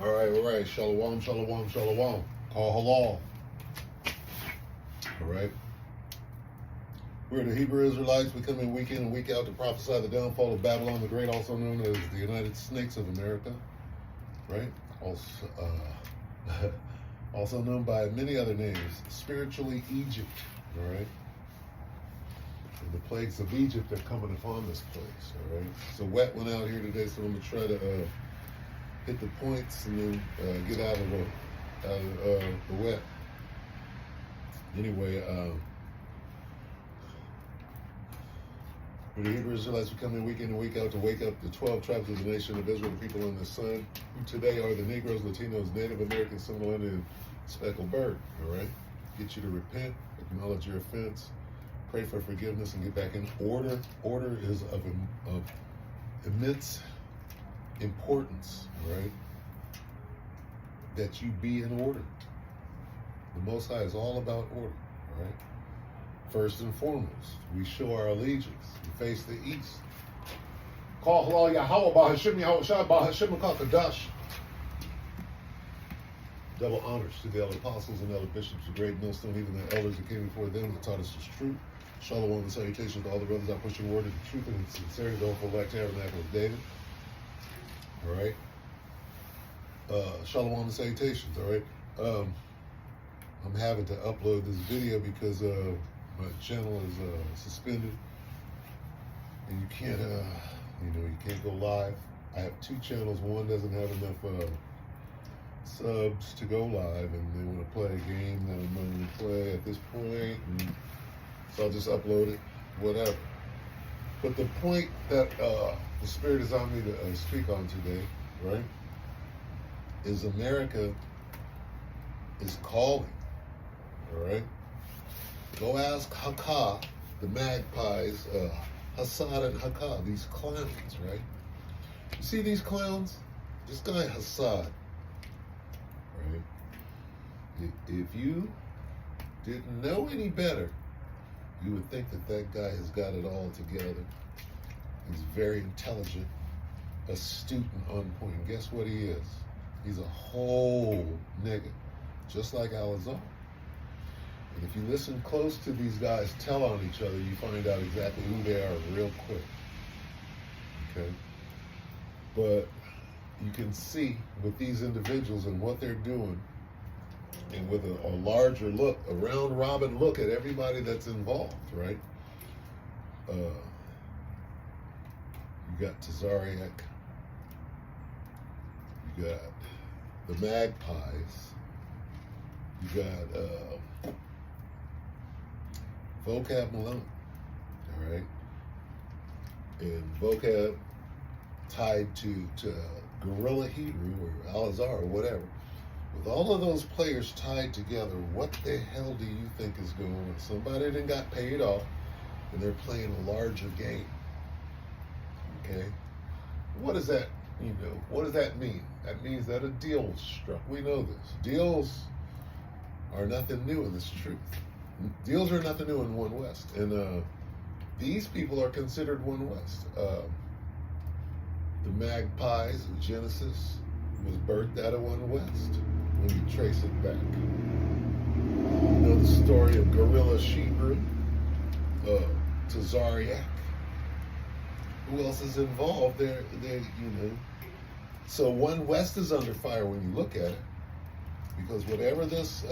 All right. Shalom, shalom, shalom. Call halal. All right. We're the Hebrew Israelites. We come in week in and week out to prophesy the downfall of Babylon the Great, also known as the United Snakes of America. Right? Also known by many other names. Spiritually, Egypt. All right. And the plagues of Egypt are coming upon this place. All right. So wet went out here today, so I'm going to try to hit the points and then get out of the wet. Anyway, for the Hebrew Israelites, we come in week and week out to wake up the 12 tribes of the nation of Israel, the people in the sun, who today are the Negroes, Latinos, Native Americans, Seminole Indian, Speckled Bird. All right, get you to repent, acknowledge your offense, pray for forgiveness, and get back in order. Order is of immense importance, right? That you be in order. The Most High is all about order, right? First and foremost, we show our allegiance. We face the east. Call halal Yahweh Bahashim Yahweh Shai Bahashim Kadash. Double honors to the elder apostles and elder bishops, the great millstone, even the elders that came before them that taught us the truth. Shalom and salutations to all the brothers out pushing word of the truth and sincerity, the hopeful black tabernacle of David. All right. Shalom and salutations. All right. I'm having to upload this video because my channel is suspended, and you can't go live. I have two channels. One doesn't have enough subs to go live, and they want to play a game that I'm going to play at this point, and so I'll just upload it, whatever. But the point that the Spirit is on me to speak on today, right, is America is calling, all right? Go ask Hakah, the magpies, Hassad and Hakah, these clowns, right? You see these clowns? This guy Hassad, right? If you didn't know any better, you would think that that guy has got it all together. He's very intelligent, astute, and on point. And guess what he is? He's a whole nigga, just like Al-Azhar. And if you listen close to these guys tell on each other, you find out exactly who they are real quick. Okay? But you can see with these individuals and what they're doing, and with a larger look, a round robin look at everybody that's involved, right? You got Tazariak, you got the Magpies, you got Vocab Malone, all right? And Vocab tied to Gorilla Hebrew or Al-Azhar or whatever. With all of those players tied together, what the hell do you think is going on? Somebody that got paid off and they're playing a larger game. Okay? What does that, what does that mean? That means that a deal was struck. We know this. Deals are nothing new in this truth. Deals are nothing new in One West. And these people are considered One West. The Magpies of Genesis was birthed out of One West when you trace it back. You know the story of Gorilla Hebrew, Tazariak. Who else is involved? They're. So One West is under fire when you look at it, because whatever this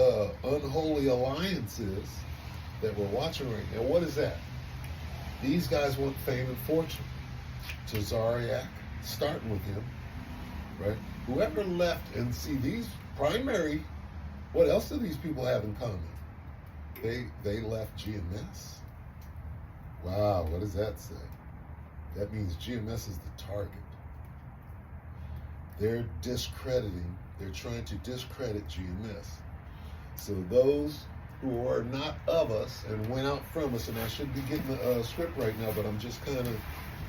unholy alliance is that we're watching right now, what is that? These guys want fame and fortune. Tazariak, starting with him, right? Whoever left, and see these primary, what else do these people have in common? They left GMS. Wow, what does that say? That means GMS is the target. They're trying to discredit GMS. So those who are not of us and went out from us, and I should be getting the script right now, but I'm just kind of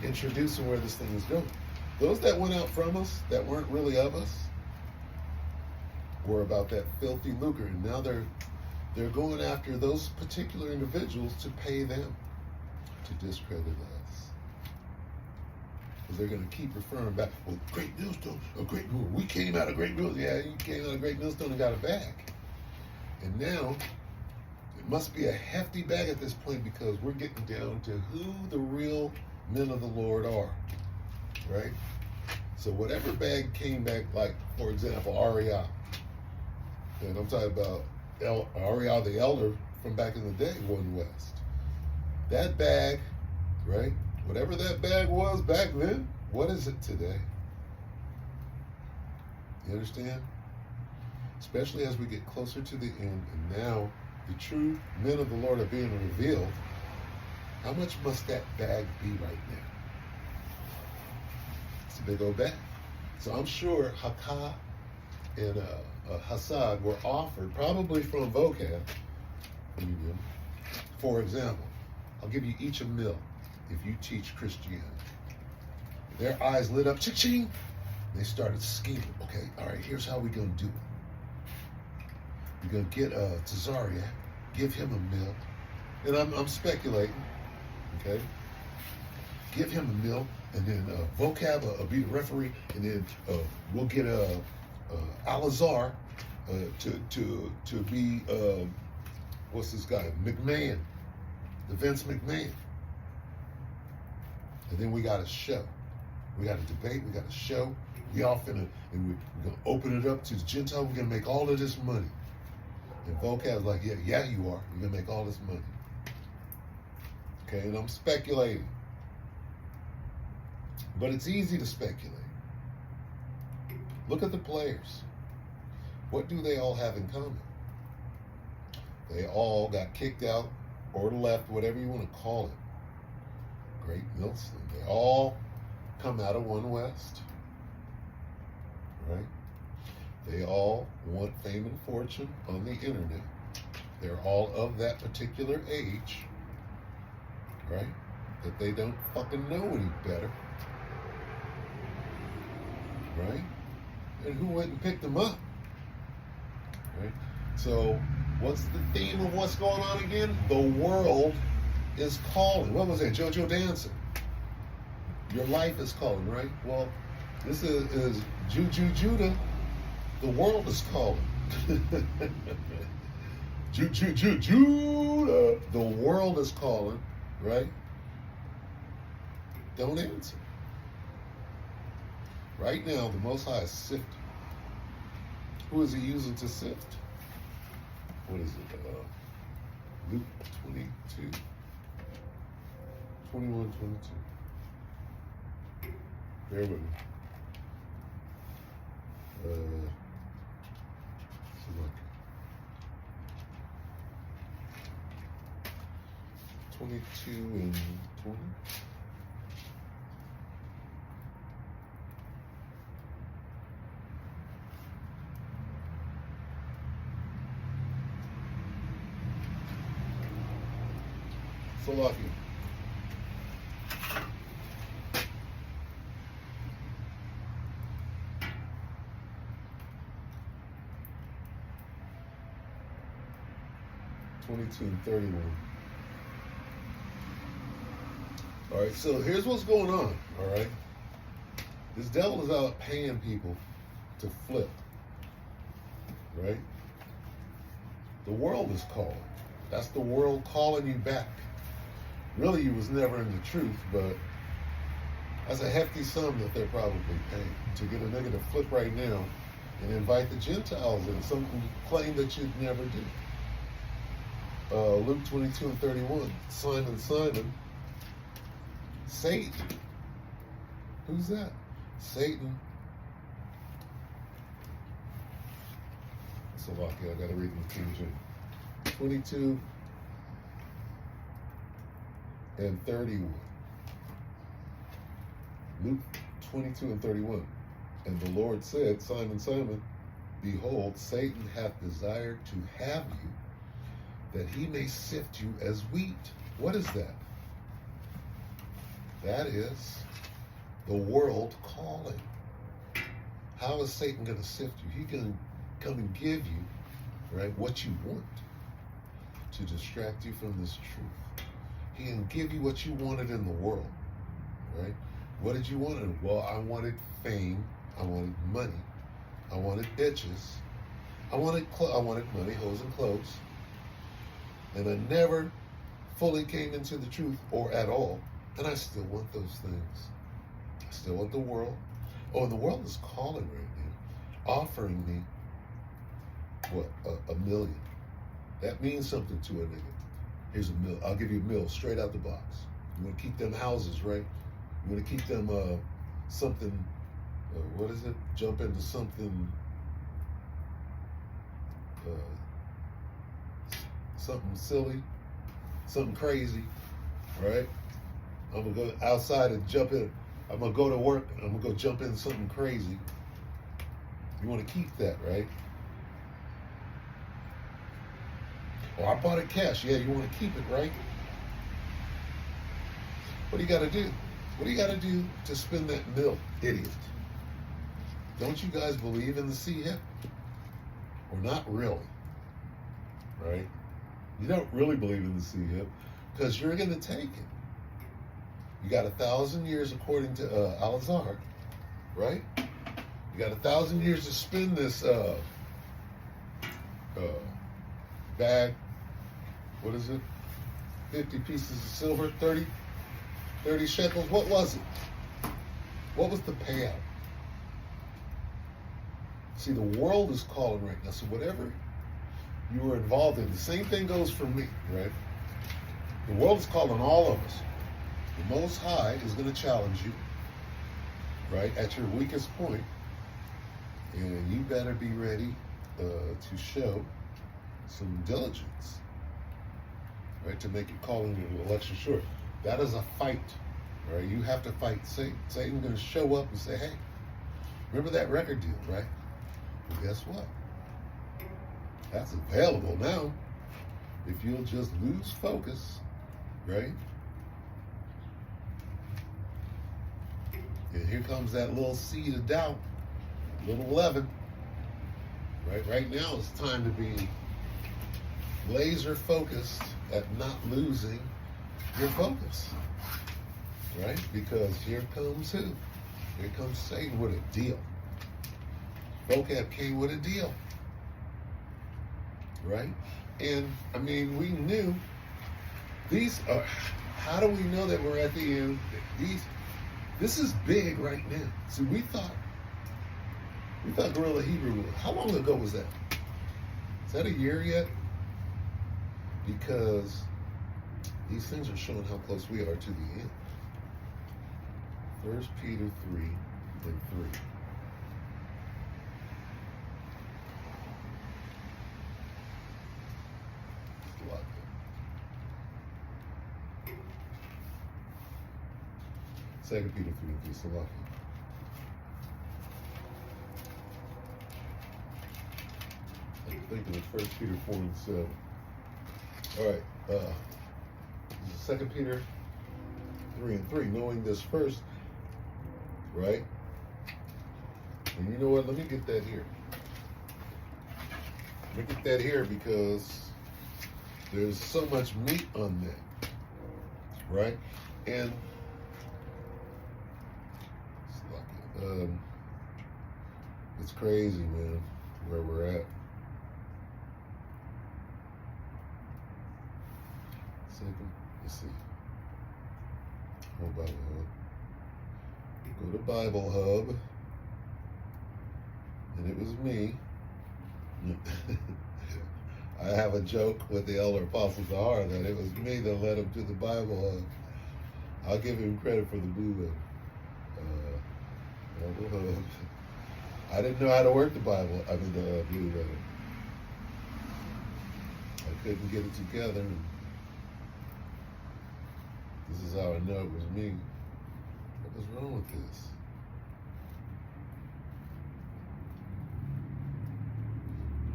introducing where this thing is going. Those that went out from us, that weren't really of us, were about that filthy lucre, and now they're going after those particular individuals to pay them to discredit us. Because they're going to keep referring back, well, Great Millstone, we came out of Great Millstone. Yeah, you came out of Great Millstone and got a bag. And now, it must be a hefty bag at this point because we're getting down to who the real men of the Lord are, right? So whatever bag came back, like, for example, Ariel, and I'm talking about Ariel the elder from back in the day, One West. That bag, right? Whatever that bag was back then, what is it today? You understand? Especially as we get closer to the end, and now the true men of the Lord are being revealed. How much must that bag be right now? It's a big old bag. So I'm sure Hakah and Hassad were offered, probably from vocab, for example, I'll give you each a meal if you teach Christianity. Their eyes lit up, ching-ching. They started scheming. Okay, all right, here's how we're going to do it. We're going to get Tazariak, give him a meal. And I'm speculating, okay? Give him a meal, and then vocab will be the referee, and then we'll get Alazar to be, what's this guy, McMahon, the Vince McMahon. And then we got a show. We got a debate, we got a show. We all finna, and we're gonna open it up to the Gentile. We're gonna make all of this money. And vocab's like, yeah, you are. You're gonna make all this money. Okay, and I'm speculating. But it's easy to speculate. Look at the players. What do they all have in common? They all got kicked out or left, whatever you want to call it. Great Millstone. They all come out of One West. Right? They all want fame and fortune on the internet. They're all of that particular age. Right? That they don't fucking know any better. Right? And who went and picked them up? Right? So, what's the theme of what's going on again? The world is calling. What was that? JoJo Dancer. Your life is calling, right? Well, this is Judah. The world is calling. Judah. The world is calling, right? Don't answer. Right now, the Most High is sifting. Who is he using to sift? What is it? Luke 22. 21, 22. Bear with me. Look. 22 and 20. Salakia. (22 and 31). All right, so here's what's going on. All right, this devil is out paying people to flip. Right? The world is calling. That's the world calling you back. Really, you was never in the truth, but that's a hefty sum that they're probably paying to get a nigga to flip right now and invite the Gentiles in, something claim that you'd never do. Luke 22 and 31, Simon, Satan. Who's that? Satan. Slovakia, I gotta read in the King James. 22 and 31. Luke 22 and 31. And the Lord said, Simon, Simon, behold, Satan hath desired to have you, that he may sift you as wheat. What is that? That is the world calling. How is Satan going to sift you? He's going to come and give you, right, what you want to distract you from this truth. He can give you what you wanted in the world, right? What did you want? Well, I wanted fame. I wanted money. I wanted bitches. I wanted money, hoes, and clothes. And I never fully came into the truth or at all. And I still want those things. I still want the world. Oh, and the world is calling right now, offering me what, a million. That means something to a nigga. Here's a mill. I'll give you a mill straight out the box. You want to keep them houses, right? You want to keep them something. What is it? Jump into something. Something silly, something crazy, right? I'm gonna go outside and jump in. I'm gonna go to work. I'm gonna go jump in something crazy. You want to keep that, right? Oh, I bought it cash. Yeah, you want to keep it, right? What do you got to do? What do you got to do to spend that mill, idiot? Don't you guys believe in the CHIP? Or not really, right? You don't really believe in the CHIP because you're going to take it. You got 1,000 years according to Al-Azhar, right? You got 1,000 years to spend this bag. What is it? 50 pieces of silver, 30 shekels. What was it? What was the payout? See, the world is calling right now. So whatever you were involved in, the same thing goes for me, right? The world is calling all of us. The Most High is going to challenge you, right, at your weakest point, and you better be ready to show some diligence, right, to make your calling and election sure. That is a fight, right? You have to fight Satan. Satan's going to show up and say, hey, remember that record deal, right? Well, guess what? That's available now if you'll just lose focus, right? And here comes that little seed of doubt, little leaven, right? Right now it's time to be laser focused at not losing your focus, right? Because here comes who? Here comes Satan with a deal. Vocab came with a deal, right? And I mean, we knew these are, how do we know that we're at the end? This is big right now. See, we thought Guerrilla Hebrew, how long ago was that? Is that a year yet? Because these things are showing how close we are to the end. 1 Peter 3 and 3. Second Peter 3 and 3, Salaki. I'm thinking it's 1 Peter 4 and 7. All right, this is 2 Peter 3 and 3. Knowing this first, right? And you know what? Let me get that here. Let me get that here because there's so much meat on that, right? And it's crazy, man, where we're at. Second, let's see. Bible Hub. Go to Bible Hub. And it was me. I have a joke with the elder apostle Zahar that it was me that led him to the Bible Hub. I'll give him credit for the blue letter. I didn't know how to work the Bible. I mean the blue letter. I couldn't get it together. This is how I know it was me. What was wrong with this?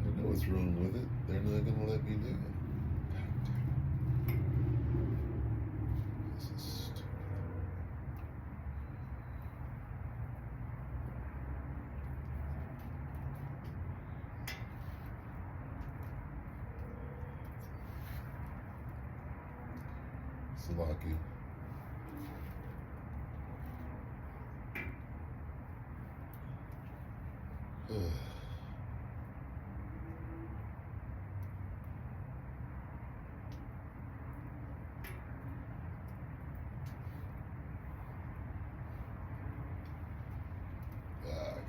I know what's wrong with it. They're not going to let me do it. This is stupid. Salaki. I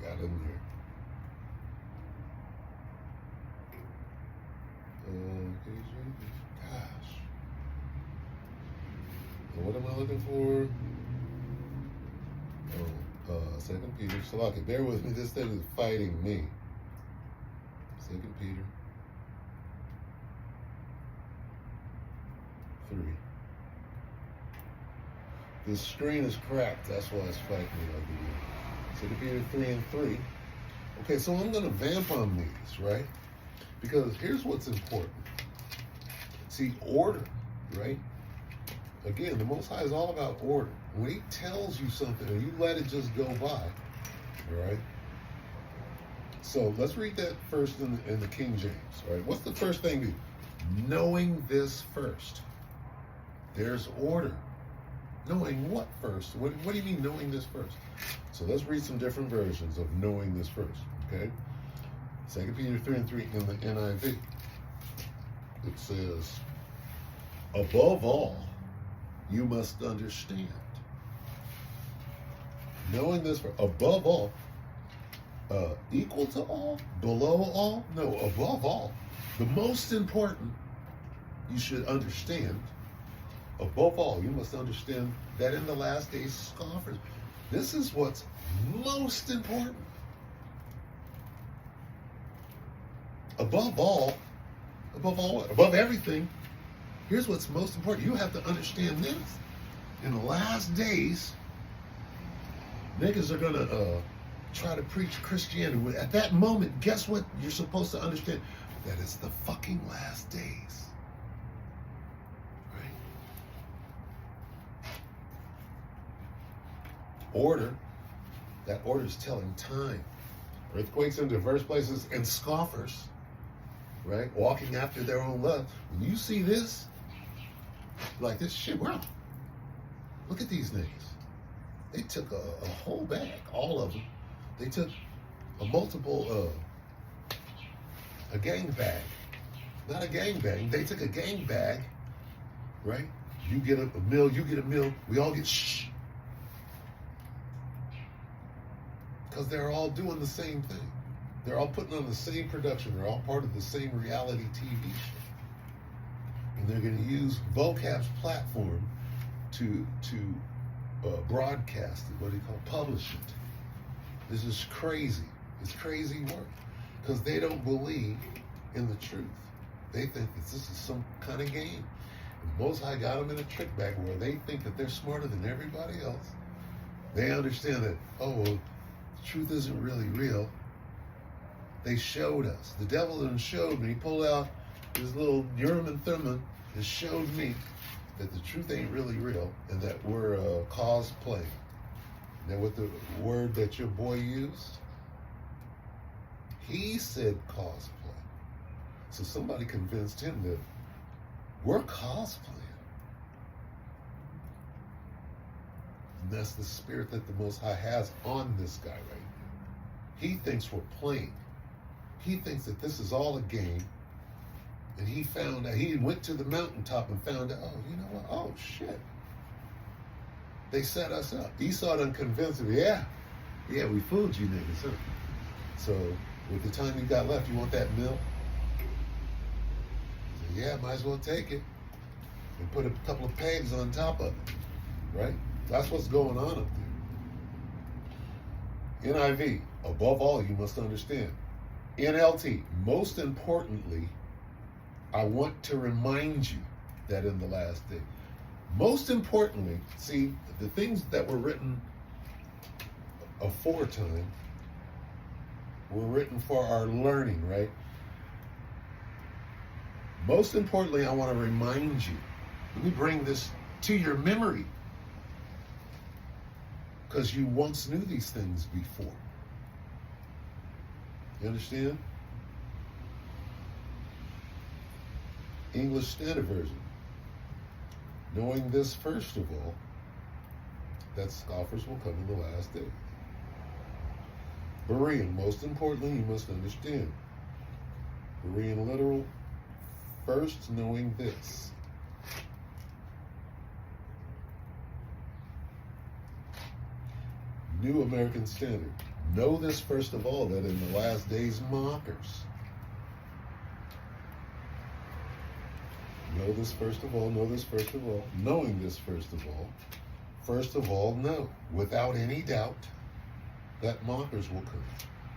got in there. Gosh. What am I looking for? Oh, 2 Peter. Salaki, bear with me. This thing is fighting me. 2 Peter 3. This screen is cracked. That's why it's fighting me like it is. 2 Peter 3 and 3. Okay, so I'm going to vamp on these, right? Because here's what's important. See, order, right? Again, the Most High is all about order. When He tells you something and you let it just go by, all right? So let's read that first in the King James, all right? What's the first thing? Knowing this first. There's order. Knowing what first? What do you mean knowing this first? So let's read some different versions of knowing this first, okay? 2 Peter 3 and 3 in the NIV. It says, above all, you must understand. Knowing this, above all, equal to all, below all, no, above all. The most important, you should understand, above all, you must understand that in the last days, scoffers. This is what's most important. Above all what? Above everything, here's what's most important. You have to understand this. In the last days, niggas are going to try to preach Christianity. At that moment, guess what you're supposed to understand? That it's the fucking last days. Right? Order. That order is telling time. Earthquakes in diverse places and scoffers, right? Walking after their own love. When you see this, like this shit, wow. Look at these niggas. They took a whole bag, all of them. They took a gang bag. Not a gang bag. They took a gang bag, right? You get a meal, you get a meal. We all get shh. Because they're all doing the same thing. They're all putting on the same production. They're all part of the same reality TV show. And they're going to use Vocab's platform to broadcast it, what do you call it? Publish it. This is crazy. It's crazy work. Because they don't believe in the truth. They think that this is some kind of game. And Most High got them in a trick bag where they think that they're smarter than everybody else. They understand that, oh, well, the truth isn't really real. They showed us. The devil done showed me. He pulled out his little Urim and Thummim and showed me that the truth ain't really real and that we're cosplaying. Now, with the word that your boy used, he said cosplay. So somebody convinced him that we're cosplaying. And that's the spirit that the Most High has on this guy right now. He thinks we're playing. He thinks that this is all a game. And he found out, he went to the mountaintop and found out, oh, you know what? Oh, shit. They set us up. Esau done convinced him, yeah, we fooled you niggas, huh? So, with the time you got left, you want that mill? He said, yeah, might as well take it. And put a couple of pegs on top of it, right? That's what's going on up there. NIV, above all, you must understand. NLT, most importantly, I want to remind you that in the last day. Most importantly, see, the things that were written aforetime were written for our learning, right? Most importantly, I want to remind you. Let me bring this to your memory. Because you once knew these things before. You understand? English Standard Version. Knowing this, first of all, that scoffers will come in the last day. Berean, most importantly, you must understand. Berean literal, first knowing this. New American Standard. Know this first of all, that in the last days mockers. Know this first of all, know this first of all, knowing this first of all, know, without any doubt, that mockers will come.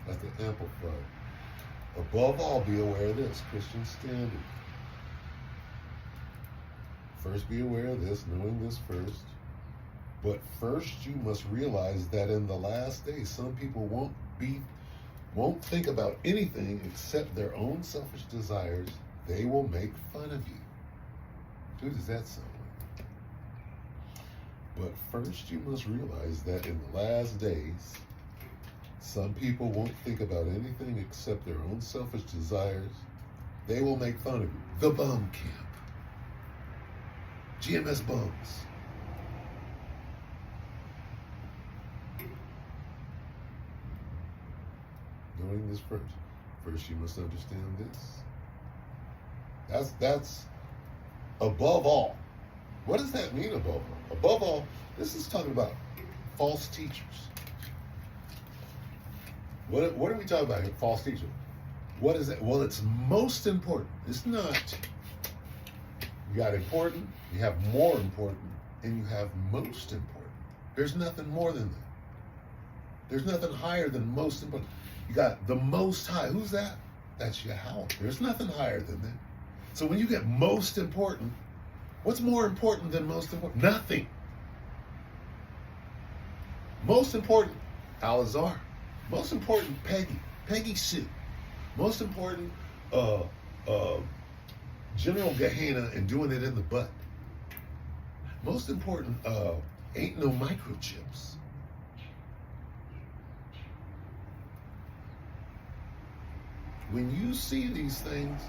That's the Amplified. Above all, be aware of this, Christian Standard. First be aware of this, knowing this first. But first you must realize that in the last days, some people won't think about anything except their own selfish desires. They will make fun of you. Who does that sound like? But first you must realize that in the last days, some people won't think about anything except their own selfish desires. They will make fun of you. The bum camp. GMS bums. Knowing this first. First you must understand this. That's above all. What does that mean above all? Above all, this is talking about false teachers. What are we talking about here? False teachers. What is it? Well, it's most important. It's not. You got important, you have more important, and you have most important. There's nothing more than that. There's nothing higher than most important. You got the Most High. Who's that? That's Yahweh. There's nothing higher than that. So when you get most important, what's more important than most important? Nothing. Most important, Al-Azhar. Most important, Peggy Sue. Most important, General Gehenna and doing it in the butt. Most important, ain't no microchips. When you see these things,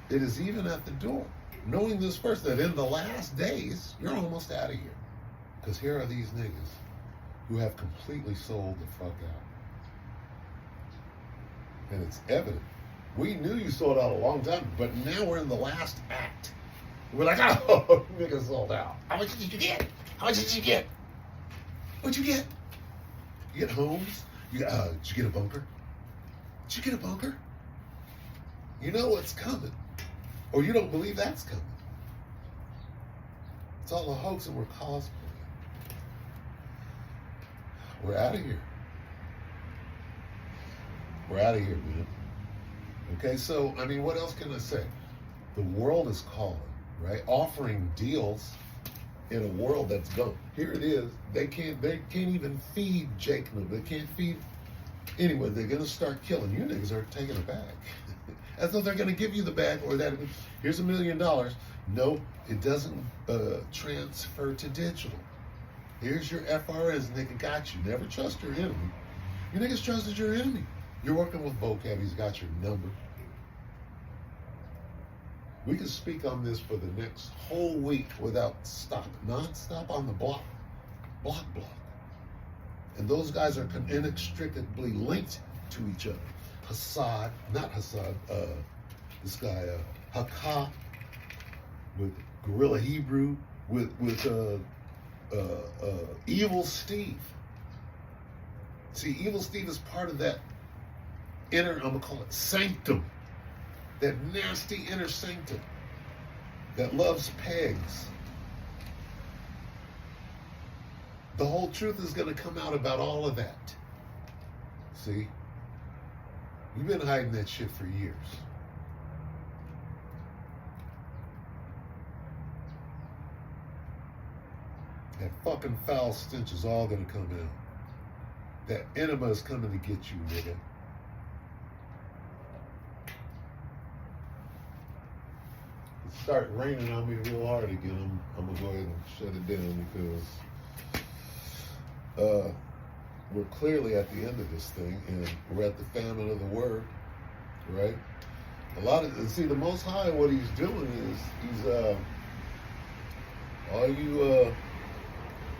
it is even at the door. Knowing this first, that in the last days, you're almost out of here. Because here are these niggas who have completely sold the fuck out. And it's evident. We knew you sold out a long time, but now we're in the last act. We're like, oh, niggas sold out. How much did you get? How much did you get? What'd you get? You get homes? Did you get a bunker? Did you get a bunker? You know what's coming. Or you don't believe that's coming. It's all a hoax and we're cosplaying. We're out of here. We're out of here, man. Okay, so, I mean, what else can I say? The world is calling, right? Offering deals in a world that's gone. Here it is. They can't even feed Jacob. They can't feed. Anyway, they're going to start killing. You niggas are taking a bag. As though they're going to give you the bag or that. Here's $1 million. No, it doesn't transfer to digital. Here's your FRS. Nigga got you. Never trust your enemy. You niggas trusted your enemy. You're working with vocab. He's got your number. We can speak on this for the next whole week without stop. Non-stop on the block. Block. And those guys are inextricably linked to each other. This guy, Hakah, with Gorilla Hebrew, with Evil Steve. See, Evil Steve is part of that inner, I'm going to call it sanctum. That nasty inner sanctum that loves pegs. The whole truth is going to come out about all of that. See? You've been hiding that shit for years. That fucking foul stench is all going to come out. That enema is coming to get you, nigga. It's starting raining on me real hard again. I'm going to go ahead and shut it down because we're clearly at the end of this thing, and we're at the famine of the word, right? The Most High, what he's doing is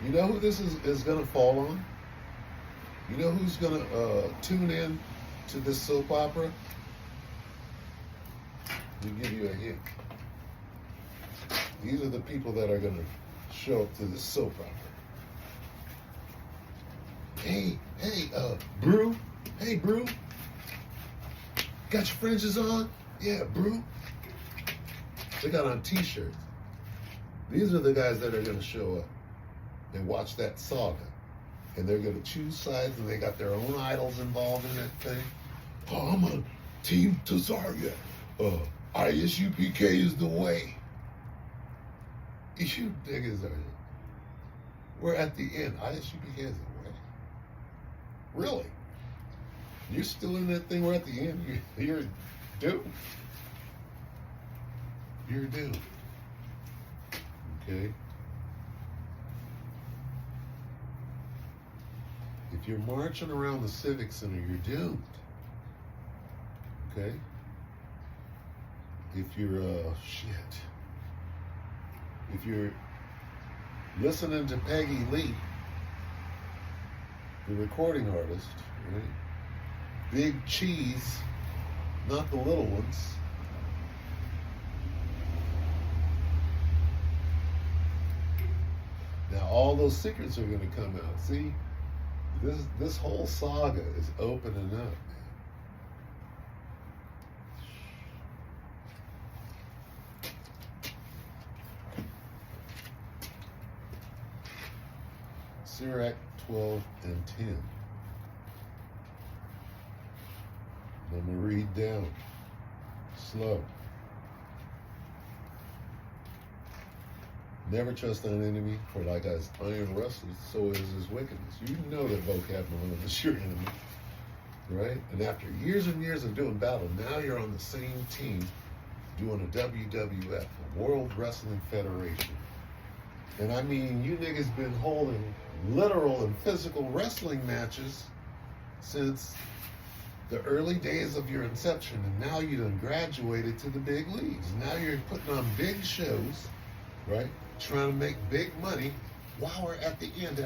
you know who this is going to fall on? You know who's gonna tune in to this soap opera? Let me give you a hint. These are the people that are gonna show up to this soap opera. Hey, Brew. Hey, Brew. Got your fringes on? Yeah, Brew. They got on t-shirts. These are the guys that are gonna show up and watch that saga. And they're gonna choose sides, and they got their own idols involved in that thing. Oh, I'm on Team Tazaria. ISUPK is the way. You niggas are. We're at the end. ISUPK is the way. Really? You're still in that thing. We're at the end. You're doomed. You're doomed. Okay? If you're marching around the Civic Center, you're doomed. Okay? If you're, if you're listening to Peggy Lee, the recording artist, right? Big Cheese, not the little ones. Now all those secrets are going to come out. See, this whole saga is opening up. Sirach 12 and 10. I'm going to read down slow. Never trust thine enemy, for like as iron rustles, so is his wickedness. You know that vocab Malone is your enemy, right? And after years and years of doing battle, now you're on the same team doing a WWF, a World Wrestling Federation. And I mean, you niggas been holding literal and physical wrestling matches since the early days of your inception, and now you done graduated to the big leagues. Now you're putting on big shows, right? Trying to make big money while we're at the end.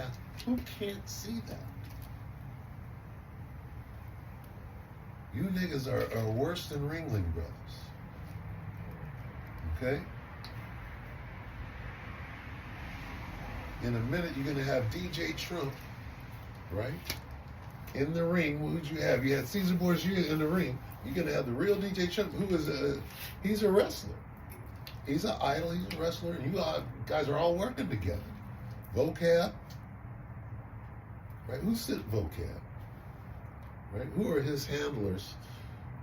Who can't see that? You niggas are worse than Ringling Brothers. Okay? In a minute, you're going to have DJ Trump, right? In the ring. Who'd you have? You had Caesar Borgia in the ring. You're going to have the real DJ Trump, who is he's a wrestler. He's an idol. He's a wrestler. And you guys are all working together. Vocab. Right? Who's Vocab? Right? Who are his handlers?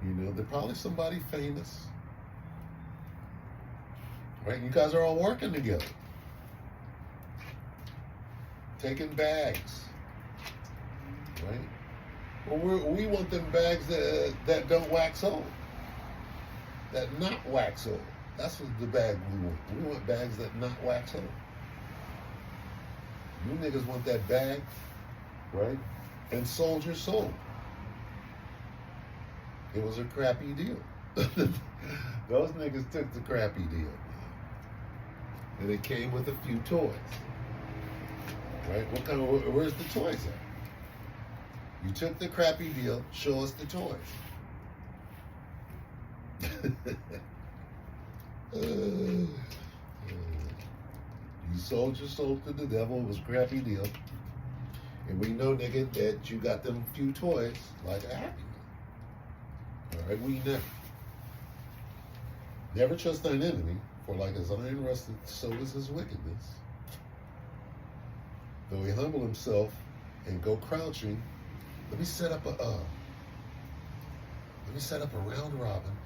You know, they're probably somebody famous. Right? You guys are all working together. Taking bags. Right? Well, we want them bags that don't wax old. That not wax old. That's what the bag we want. We want bags that not wax old. You niggas want that bag, right? And sold your soul. It was a crappy deal. Those niggas took the crappy deal. And it came with a few toys. Right? Where's the toys at? You took the crappy deal, show us the toys. You sold your soul to the devil. It was a crappy deal. And we know, nigga, that you got them few toys like a Happy Meal. All right? We never trust thine enemy, for like as iron rusted, so is his wickedness. Though he humble himself and go crouching, let me set up a round robin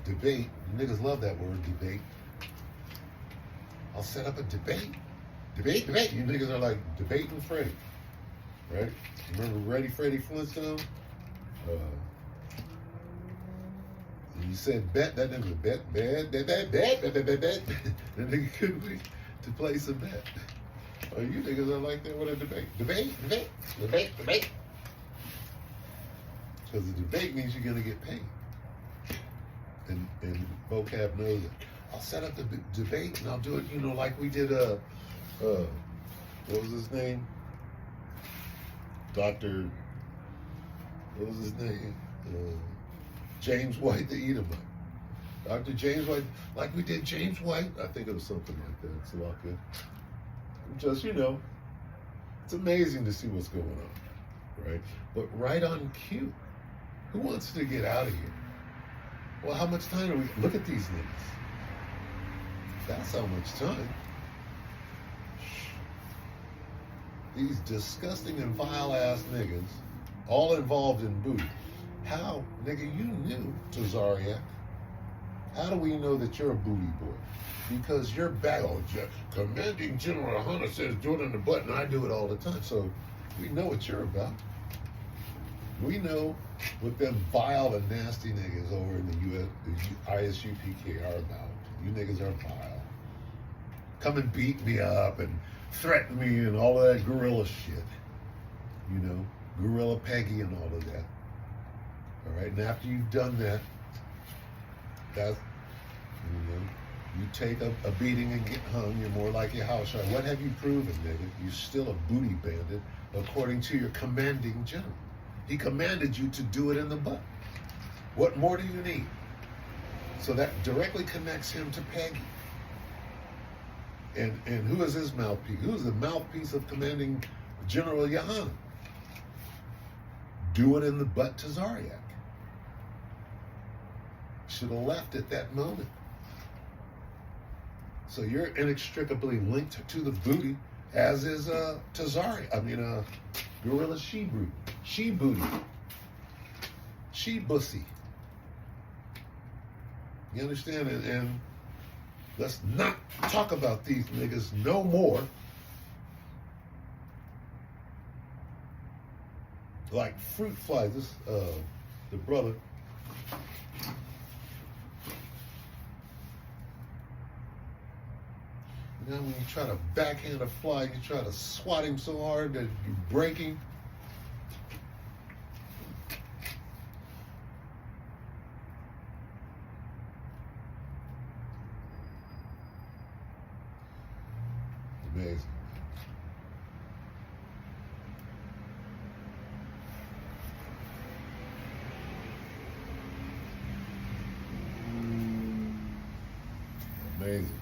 debate. Niggas love that word, debate. I'll set up a debate. Debate. You niggas are like debating Freddy, right? Remember Freddie Flintstone? He said bet. That nigga bet. That nigga couldn't wait to place a bet. Oh, you niggas are like that with a debate. Debate. Because the debate means you're gonna get paid. And vocab knows it. I'll set up the debate and I'll do it, like we did what was his name? Dr. What was his name? James White, the Edomite. Dr. James White, like we did James White. I think it was something like that. It's a lot good. Just, it's amazing to see what's going on, right? But right on cue, who wants to get out of here? Well, how much time do we look at these niggas? That's how much time. These disgusting and vile ass niggas, all involved in booty. How, nigga, you knew Tazariak. How do we know that you're a booty boy? Because you're back. Oh, Commanding General Hunter says do it in the butt, and I do it all the time. So we know what you're about. We know what them vile and nasty niggas over in the ISUPK are about. You niggas are vile. Come and beat me up and threaten me and all of that guerrilla shit. Gorilla Peggy and all of that. All right, and after you've done that, you take a beating and get hung, you're more like your house right. What have you proven, nigga? You're still a booty bandit, according to your commanding general. He commanded you to do it in the butt. What more do you need? So that directly connects him to Peggy. And who is his mouthpiece? Who is the mouthpiece of commanding General Yahan? Do it in the butt to Zaryak. Should have left at that moment. So you're inextricably linked to the booty, as is Tazari. Gorilla She-Booty. She-Booty. She-Bussy. You understand? And let's not talk about these niggas no more. Like fruit flies. This, the brother. Now when you try to backhand a fly, you try to swat him so hard that you break him. Amazing. Amazing.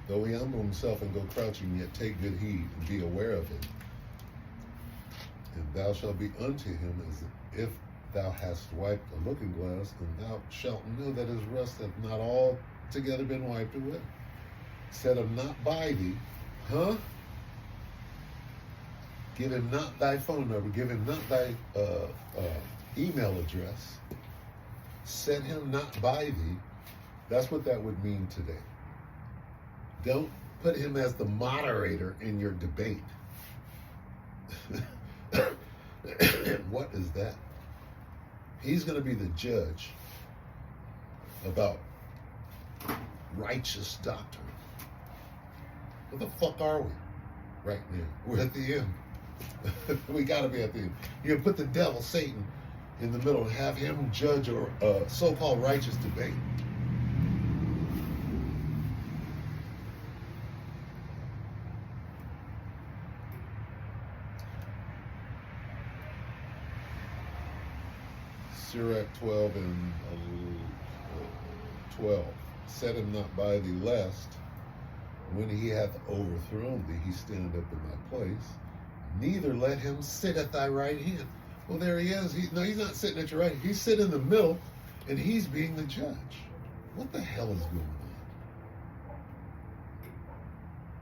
Though he humble himself and go crouching, yet take good heed and be aware of it. And thou shalt be unto him as if thou hast wiped a looking glass, and thou shalt know that his rust hath not altogether been wiped away. Set him not by thee, Give him not thy phone number, give him not thy email address. Set him not by thee. That's what that would mean today. Don't put him as the moderator in your debate. What is that? He's going to be the judge about righteous doctrine. What the fuck are we right now? We're at the end. We got to be at the end. You put the devil, Satan, in the middle and have him judge a so-called righteous debate. Sirach 12 and 12. Set him not by thee, lest when he hath overthrown thee, he stand up in thy place. Neither let him sit at thy right hand. Well, there he is. He's not sitting at your right. He's sitting in the middle, and he's being the judge. What the hell is going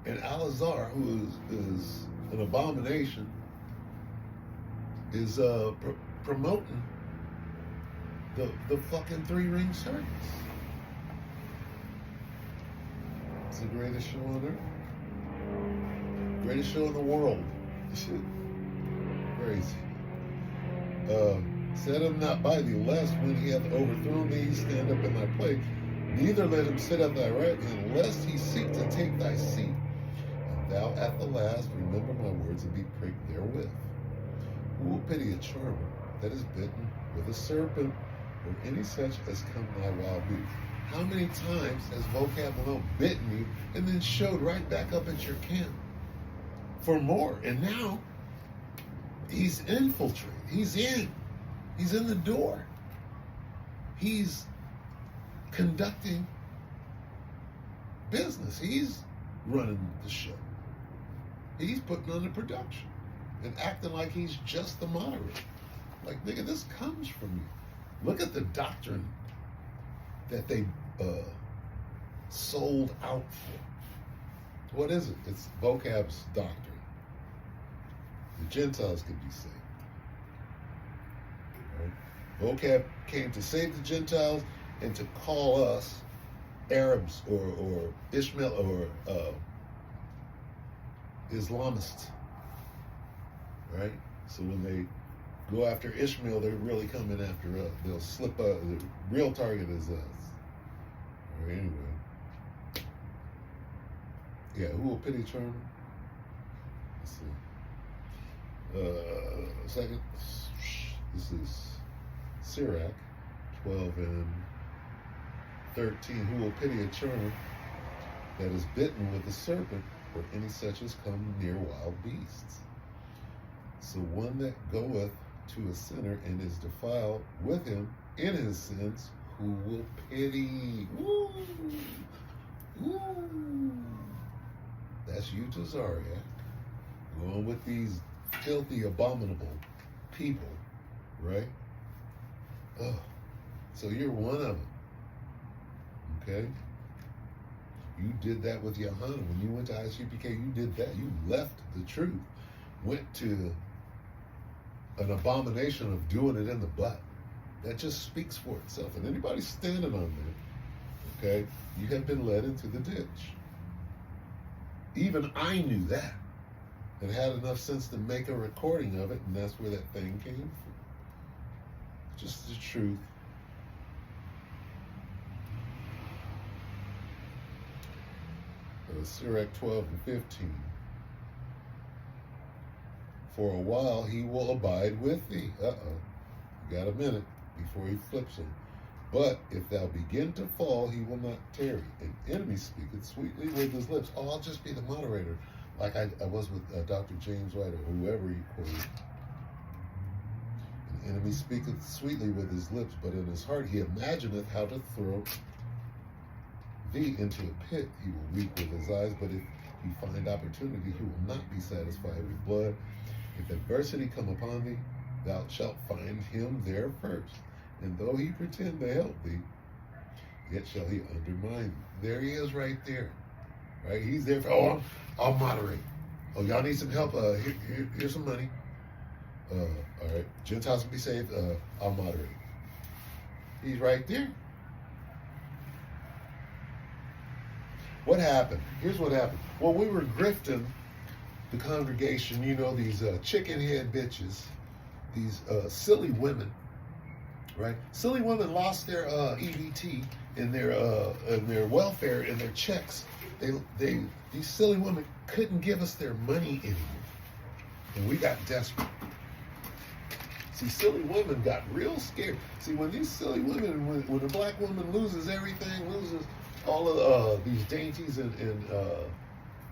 on? And Alazar, who is an abomination, is promoting the fucking three-ring circus. It's the greatest show on earth. Greatest show in the world. Shit. Crazy. Set him not by thee, lest when he hath overthrown thee, he stand up in thy place. Neither let him sit at thy right hand, lest he seek to take thy seat. And thou at the last remember my words and be pricked therewith. Who will pity a charmer that is bitten with a serpent, or any such as come thy wild beast? How many times has Vocab Malone bitten you and then showed right back up at your camp for more. And now he's infiltrated. He's in. He's in the door. He's conducting business. He's running the show. He's putting on the production and acting like he's just the moderator. Like, nigga, this comes from you. Look at the doctrine that they sold out for. What is it? It's vocab's doctrine. The Gentiles could be saved. Right? Vocab came to save the Gentiles and to call us Arabs or Ishmael or Islamists. Right? So when they go after Ishmael, they're really coming after us. They'll slip up. The real target is us. Or anyway. Yeah, who will pity Sherman? Let's see. Second, this is Sirach 12 and 13. Who will pity a churn that is bitten with a serpent, or any such as come near wild beasts? So one that goeth to a sinner and is defiled with him in his sins, who will pity? Woo! Woo! That's you to Zaryak. Going with these filthy, abominable people, right? Oh, so you're one of them, okay? You did that with Yohanan. When you went to ICPK, you did that. You left the truth, went to an abomination of doing it in the butt. That just speaks for itself. And anybody standing on there, okay, you have been led into the ditch. Even I knew that and had enough sense to make a recording of it, and that's where that thing came from. Just the truth. Sirach 12 and 15. For a while he will abide with thee. You got a minute before he flips him. But if thou begin to fall, he will not tarry. An enemy speaketh sweetly with his lips. Oh, I'll just be the moderator, like I was with Dr. James White or whoever he quoted. An enemy speaketh sweetly with his lips, but in his heart he imagineth how to throw thee into a pit. He will weep with his eyes, but if he find opportunity, he will not be satisfied with blood. If adversity come upon thee, thou shalt find him there first. And though he pretend to help thee, yet shall he undermine thee. There he is right there. Right? He's there for, oh, I'll moderate. Oh, y'all need some help? Here's some money. All right. Gentiles will be saved. I'll moderate. He's right there. What happened? Here's what happened. Well, we were grifting the congregation, you know, these chicken head bitches, these silly women, right? Silly women lost their EBT and their welfare and their checks. These silly women couldn't give us their money anymore, and we got desperate. See, silly women got real scared. See, when these silly women, when a black woman loses everything, loses all of these dainties and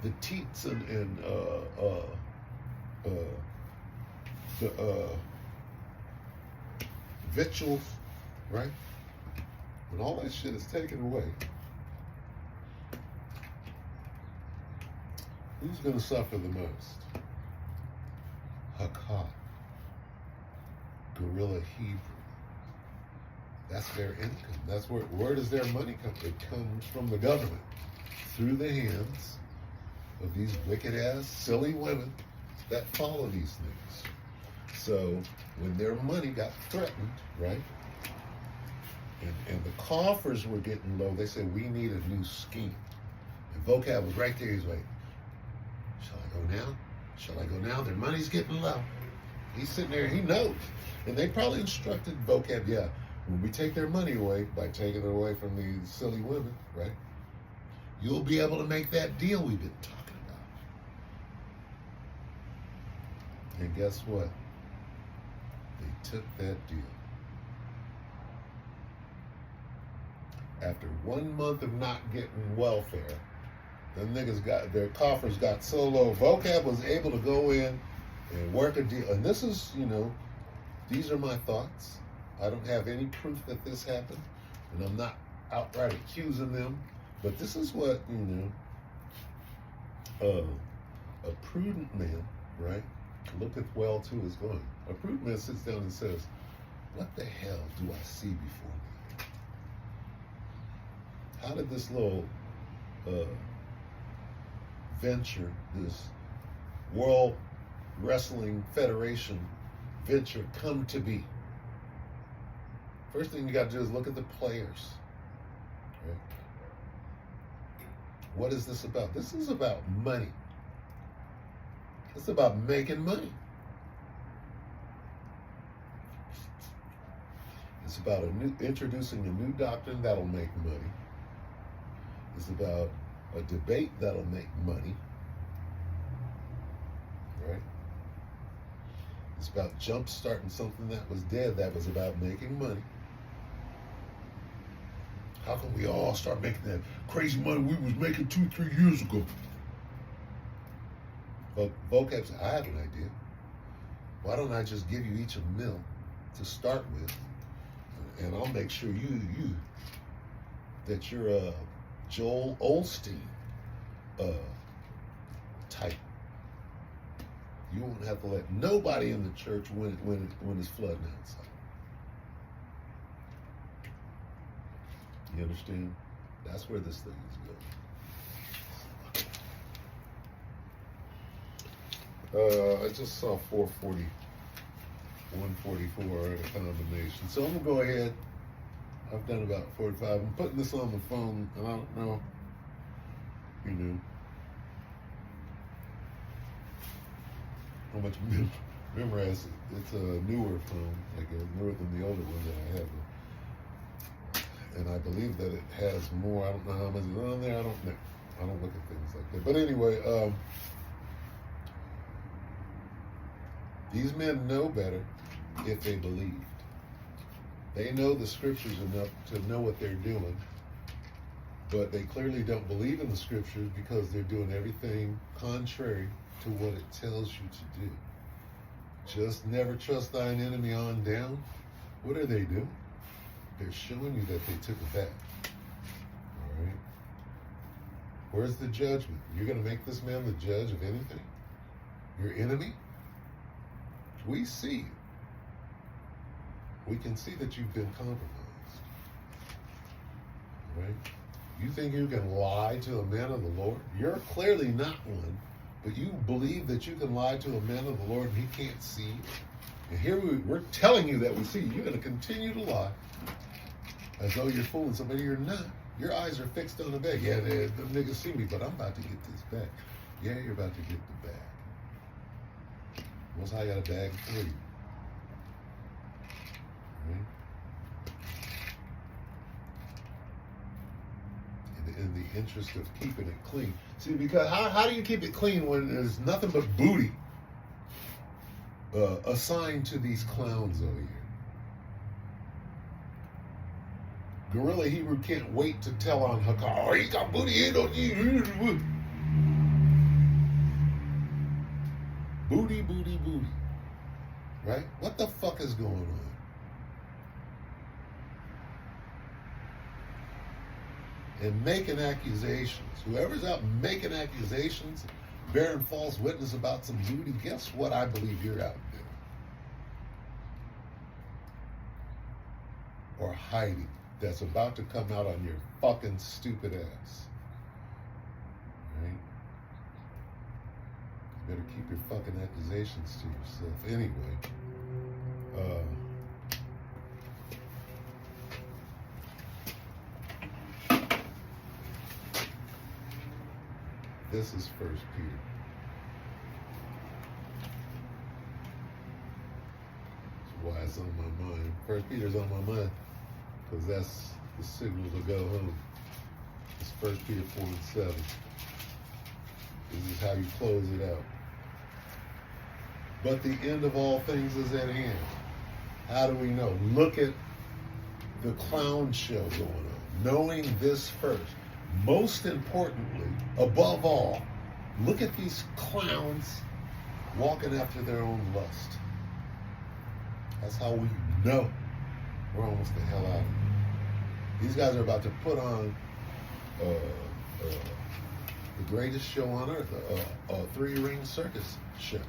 the teats and the victuals, right? When all that shit is taken away, who's going to suffer the most? Hakat, guerrilla Hebrew. That's their income. That's where does their money come? It comes from the government through the hands of these wicked ass, silly women that follow these things. So when their money got threatened, right? And the coffers were getting low, they said, we need a new scheme. And Vocab was right there. He's like, shall I go now? Shall I go now? Their money's getting low. He's sitting there, he knows. And they probably instructed Vocab, yeah, when we take their money away, by taking it away from these silly women, right? You'll be able to make that deal we've been talking about. And guess what? They took that deal. After 1 month of not getting welfare, Them niggas got their coffers got so low. Vocab was able to go in and work a deal. And this is, these are my thoughts. I don't have any proof that this happened, and I'm not outright accusing them. But this is what, a prudent man, right? Looketh well to his going. A prudent man sits down and says, what the hell do I see before me? How did this little venture, this World Wrestling Federation venture come to be? First thing you got to do is look at the players. Right? What is this about? This is about money. It's about making money. It's about introducing a new doctrine that'll make money. It's about a debate that'll make money. Right? It's about jump-starting something that was dead that was about making money. How can we all start making that crazy money we was making 2-3 years ago? But Vocab said, I have an idea. Why don't I just give you each a mil to start with, and I'll make sure that you're a Joel Osteen type. You won't have to let nobody in the church when it's flooding outside. You understand? That's where this thing is going. I just saw 440, 144 in a combination. So I'm going to go ahead. I've done about 45. I'm putting this on the phone, and I don't know, how much memory has it. It's a newer phone, like newer than the older one that I have. And I believe that it has more. I don't know how much is on there. I don't know. I don't look at things like that. But anyway, these men know better if they believed. They know the scriptures enough to know what they're doing, but they clearly don't believe in the scriptures because they're doing everything contrary to what it tells you to do. Just never trust thine enemy on down. What are they doing? They're showing you that they took it back. All right? Where's the judgment? You're going to make this man the judge of anything? Your enemy? We see you. We can see that you've been compromised. All right? You think you can lie to a man of the Lord? You're clearly not one, but you believe that you can lie to a man of the Lord and he can't see you. And here we're telling you that we see you. You're going to continue to lie as though you're fooling somebody. You're not. Your eyes are fixed on the bag. Yeah, the niggas see me, but I'm about to get this back. Yeah, you're about to get the bag. Most High got a bag for you. Right? In the interest of keeping it clean. See, because how do you keep it clean when there's nothing but booty assigned to these clowns over here? Gorilla Hebrew can't wait to tell on Hakar, oh, he got booty, he don't need booty, booty, booty. Right? What the fuck is going on? And making accusations. Whoever's out making accusations, bearing false witness about some booty, guess what I believe you're out doing? Or hiding. That's about to come out on your fucking stupid ass. Right? You better keep your fucking accusations to yourself. Anyway, this is 1 Peter. That's why it's on my mind. 1 Peter's on my mind. Because that's the signal to go home. It's 1 Peter 4:7. This is how you close it out. But the end of all things is at hand. How do we know? Look at the clown show going on. Knowing this first. most importantly, above all, look at these clowns walking after their own lust. That's how we know we're almost the hell out of here. These guys are about to put on the greatest show on earth, a three-ring circus show,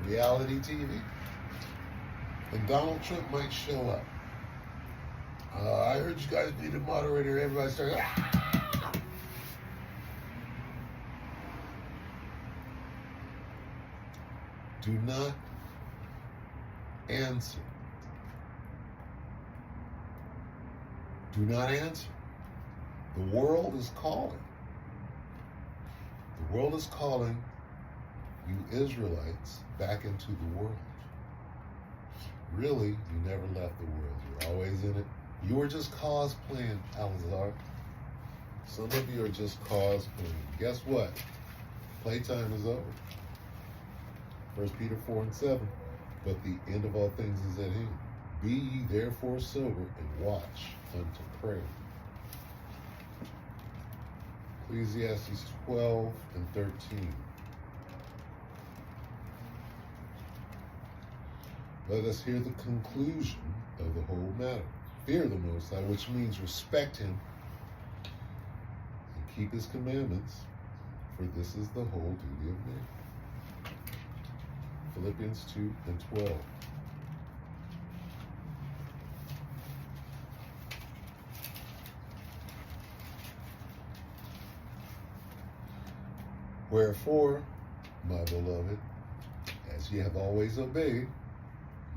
reality TV. And Donald Trump might show up. I heard you guys need a moderator. Everybody started. Ah! Do not answer. Do not answer. The world is calling. The world is calling you Israelites back into the world. Really, you never left the world. You're always in it. You were just cosplaying, Alazar. Some of you are just cosplaying. Guess what? Playtime is over. 1 Peter 4:7. But the end of all things is at hand. Be ye therefore sober and watch unto prayer. Ecclesiastes 12:13. Let us hear the conclusion of the whole matter. Fear the Most High, which means respect Him and keep His commandments, for this is the whole duty of man. Philippians 2:12. Wherefore, my beloved, as ye have always obeyed,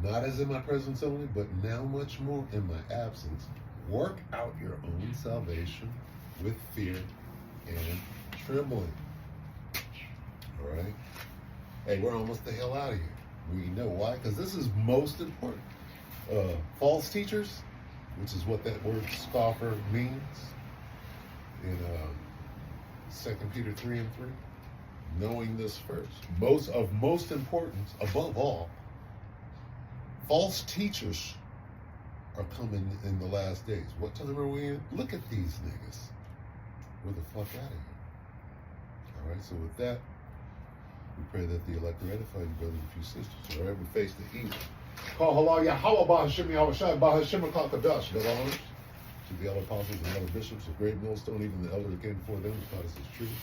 not as in my presence only, but now much more in my absence, work out your own salvation with fear and trembling. All right? Hey, we're almost the hell out of here. We know why? Because this is most important. False teachers, which is what that word scoffer means in 2 Peter 3:3. Knowing this first. Most importance, above all, false teachers are coming in the last days. What time are we in? Look at these niggas. We're the fuck out of here. All right, so with that, we pray that the elect are edified, you brothers and few sisters. All right, we face the evil. Call halal Yahweh Bahashim Yahushai Bahashim Kakadash. Give honors to the elder apostles and elder bishops of Great Millstone, even the elder that came before them, who taught us His truth.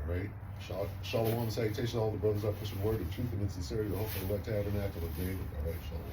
All right. Shalom, salutation to all the brothers out pushing word of truth and in sincerity, the hope of the elect tabernacle of David. All right, shalom.